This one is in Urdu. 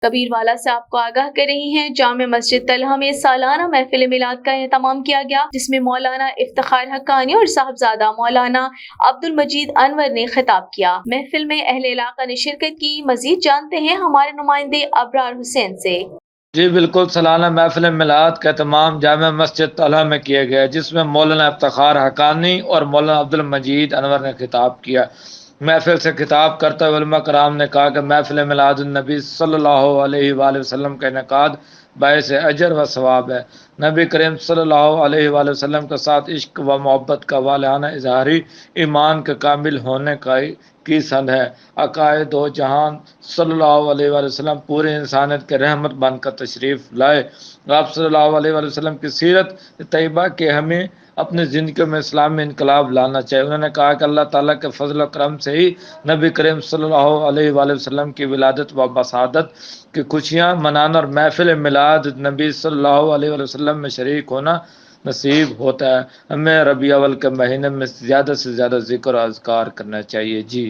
کبیر والا سے آپ کو آگاہ کر رہی ہیں۔ جامع مسجد طلحہ میں سالانہ محفل میلاد کا اہتمام کیا گیا، جس میں مولانا افتخار حقانی اور صاحبزادہ مولانا عبد المجید انور نے خطاب کیا۔ محفل میں اہل علاقہ نے شرکت کی۔ مزید جانتے ہیں ہمارے نمائندے ابرار حسین سے۔ جی بالکل، سالانہ محفل میلاد کا اہتمام جامع مسجد طلحہ میں کیا گیا، جس میں مولانا افتخار حقانی اور مولانا عبد المجید انور نے خطاب کیا۔ محفل سے خطاب کرتے ہوئے علماء کرام نے کہا کہ محفل میلاد النبی صلی اللہ علیہ وآلہ وسلم کا انعقاد باعث اجر و ثواب ہے۔ نبی کریم صلی اللہ علیہ وآلہ وسلم کے ساتھ عشق و محبت کا والہانہ اظہاری ایمان کے کامل ہونے کی سند ہے۔ عقائد دو جہان صلی اللہ علیہ وآلہ وسلم پورے انسانیت کے رحمت بن کر تشریف لائے۔ آپ صلی اللہ علیہ وآلہ وسلم کی سیرت طیبہ کے ہمیں اپنی زندگی میں اسلامی انقلاب لانا چاہیے۔ انہوں نے کہا کہ اللہ تعالیٰ کے فضل و کرم سے ہی نبی کریم صلی اللہ علیہ وآلہ وسلم کی ولادت و بسادت کی خوشیاں منانا اور محفل میلاد نبی صلی اللہ علیہ وآلہ وسلم میں شریک ہونا نصیب ہوتا ہے۔ ہمیں ربیع الاول کے مہینے میں زیادہ سے زیادہ ذکر و اذکار کرنا چاہیے۔ جی